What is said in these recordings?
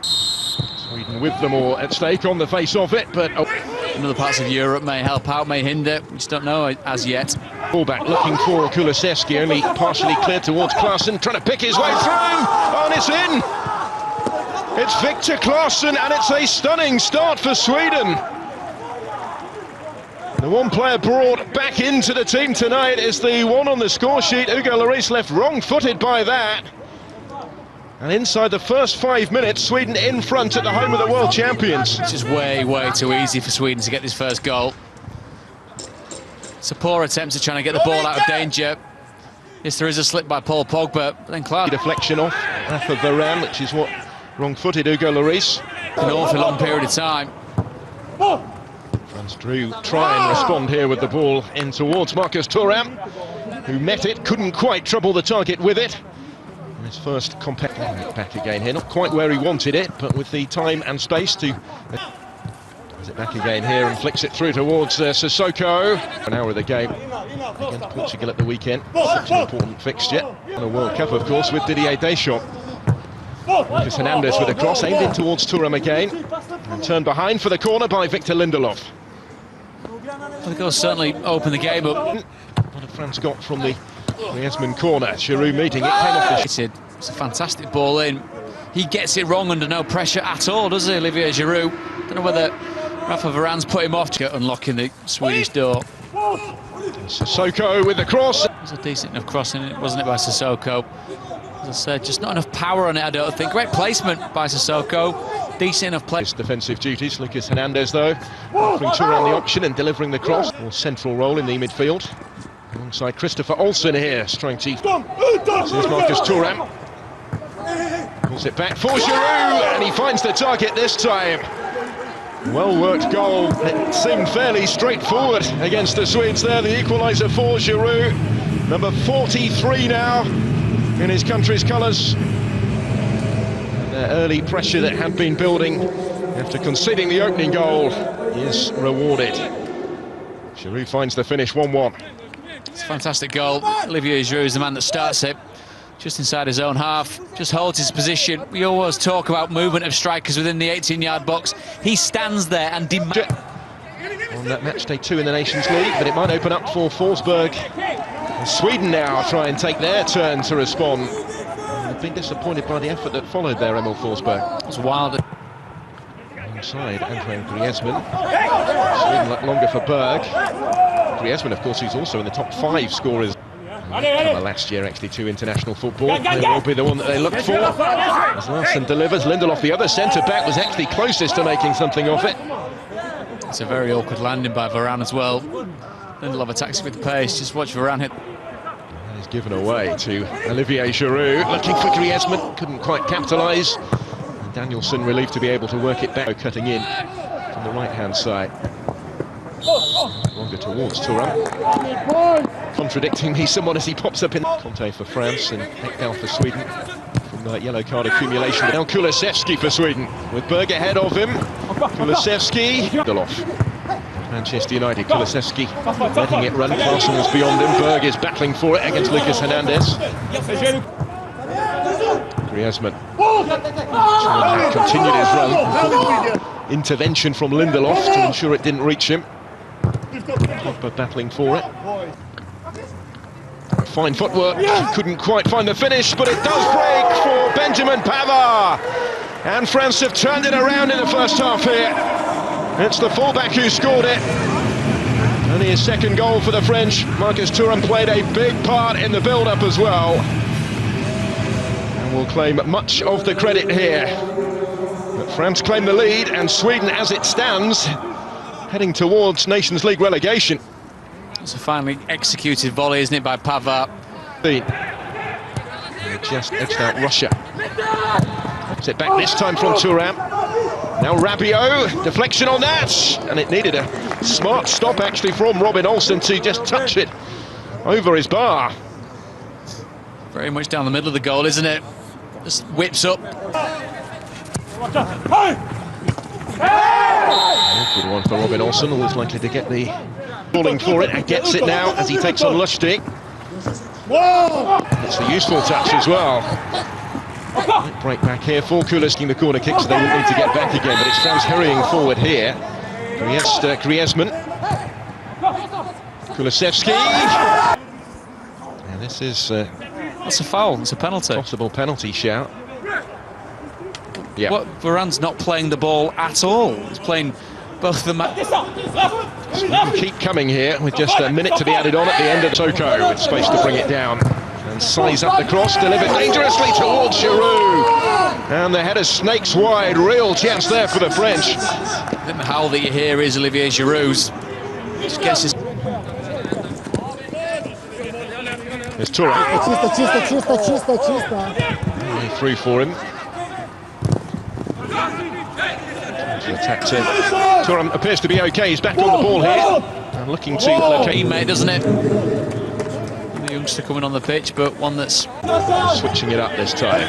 Sweden with them all at stake on the face of it, but in other parts of Europe may help out, may hinder. We just don't know as yet. Fullback looking for Kulusevski, only partially cleared towards Klaassen, trying to pick his way through. Oh, and it's in! It's Victor Klaassen, and it's a stunning start for Sweden. The one player brought back into the team tonight is the one on the score sheet. Hugo Lloris left wrong-footed by that. And inside the first 5 minutes, Sweden in front at the home of the world champions. It's just way too easy for Sweden to get this first goal. It's a poor attempt at trying to get the ball out of danger. Yes, there is a slip by Paul Pogba, but then Clark. Deflection off for Varane, which is what wrong-footed Hugo Lloris. An awfully long period of time. Franz Drew try and respond here with the ball in towards Marcus Thuram, who met it, couldn't quite trouble the target with it. His first compact back again here, not quite where he wanted it, but with the time and space to... Is it back again here and flicks it through towards Sissoko. An hour of the game against Portugal at the weekend. Such an important fixture. And a World Cup, of course, with Didier Deschamps. Lucas Hernandez with a cross, aimed in towards Thuram again. And turned behind for the corner by Victor Lindelof. Well, the goal certainly opened the game up. What had France got from the Griezmann corner? Giroud meeting it, came off the... It's a fantastic ball in. He gets it wrong under no pressure at all, does he, Olivier Giroud? Don't know whether Rafa Varane's put him off to unlocking the Swedish door. Sissoko with the cross. It was a decent enough crossing, wasn't it, by Sissoko? As I said, just not enough power on it, I don't think. Great placement by Sissoko. Decent enough play. Defensive duties. Lucas Hernandez, though, offering Thuram the option and delivering the cross. More central role in the midfield. Alongside Christopher Olsen here, trying to... Here's Marcus Thuram. Pulls it back for Giroud, and he finds the target this time. Well-worked goal. It seemed fairly straightforward against the Swedes there. The equaliser for Giroud. Number 43 now in his country's colours. The early pressure that had been building after conceding the opening goal is rewarded. Giroud finds the finish 1-1. It's a fantastic goal. Olivier Giroud is the man that starts it. Just inside his own half, just holds his position. We always talk about movement of strikers within the 18-yard box. He stands there and demands... On that match day 2 in the Nations League, but it might open up for Forsberg. And Sweden now try and take their turn to respond. I've been disappointed by the effort that followed there, Emil Forsberg. It was wild. Alongside Antoine Griezmann. Sweden look longer for Berg. Griezmann, of course, who's also in the top 5 scorers. Last year, Extended international football. They will be the one that they look for. As Larsen delivers, Lindelof, the other centre-back, was actually closest to making something of it. It's a very awkward landing by Varane as well. Lindelof attacks with pace. Just watch Varane hit. And he's given away to Olivier Giroud. Looking for Griezmann, couldn't quite capitalise. And Danielson relieved to be able to work it back, cutting in from the right-hand side. Longer towards Thuram. Contradicting me somewhat as he pops up in Conte for France and Ekdal for Sweden from the yellow card accumulation. Now Kulusevski for Sweden with Berg ahead of him. Kulusevski, Lindelof. Manchester United, Kulusevski letting it run. Klaassen was beyond him. Berg is battling for it against Lucas Hernandez. Griezmann continued his run. Intervention from Lindelof to ensure it didn't reach him. Pogba battling for it. Fine footwork, couldn't quite find the finish, but it does break for Benjamin Pavard. And France have turned it around in the first half here. It's the fullback who scored it. Only his second goal for the French. Marcus Thuram played a big part in the build-up as well. And will claim much of the credit here. But France claim the lead, and Sweden, as it stands, heading towards Nations League relegation. It's a finely executed volley, isn't it, by Pavard? Just edged out Russia. Puts it back this time from Thuram. Now Rabiot, deflection on that, and it needed a smart stop actually from Robin Olsen to just touch it over his bar. Very much down the middle of the goal, isn't it? Just whips up. Good one for Robin Olsen, always likely to get the calling for it, and gets it now as he takes on Lustig. It's a useful touch as well. Might break back here for Kulisking the corner kick, so they won't need to get back again, but it's France hurrying forward here. Griezmann. Kulusevski. And this is... that's a foul, it's a penalty. Possible penalty shout. Yeah. What, Varane's not playing the ball at all. He's playing both the So we keep coming here with just a minute to be added on at the end of Toko, with space to bring it down. And size up the cross, delivered dangerously towards Giroud. And the header snakes wide, real chance there for the French. I think the howl that you hear is Olivier Giroud's. Just guesses. There's Thuram. Through for him. Attack team. Thuram appears to be okay, he's back on the ball here. And looking to locate. Teammate, doesn't it? The youngster coming on the pitch, but one that's... switching it up this time.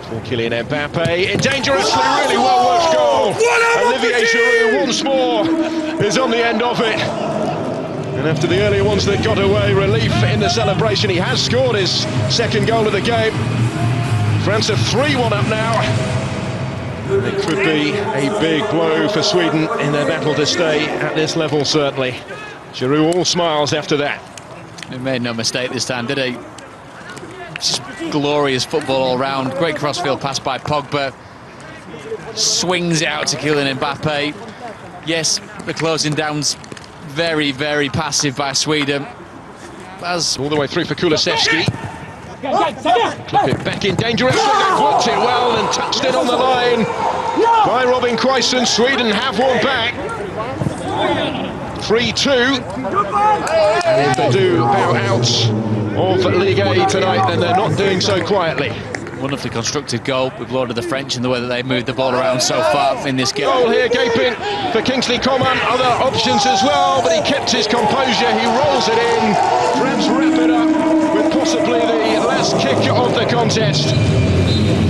For Kylian Mbappe, dangerously, really well worked goal. Olivier Giroud once more is on the end of it. And after the earlier ones that got away, relief in the celebration. He has scored his second goal of the game. France are 3-1 up now. It could be a big blow for Sweden in their battle to stay at this level, certainly. Giroud all smiles after that. He made no mistake this time, did he? Just glorious football all round. Great crossfield pass by Pogba. Swings it out to Kylian Mbappe. Yes, the closing down's very, very passive by Sweden. As all the way through for Kulusevski. Clip it back in dangerously, they've blocked it well and touched it on the line by Robin Quaison. Sweden have one back. 3-2. And if they do bow out of Ligue A tonight, then they're not doing so quietly. Wonderfully constructed goal. We've lauded the French in the way that they moved the ball around so far in this game. Goal here, gaping for Kingsley Coman. Other options as well, but he kept his composure. He rolls it in. France wrap it up with possibly the last kick of the contest.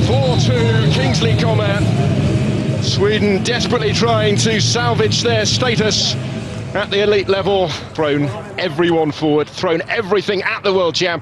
4-2, Kingsley Coman. Sweden desperately trying to salvage their status at the elite level. Thrown everyone forward, thrown everything at the world champion.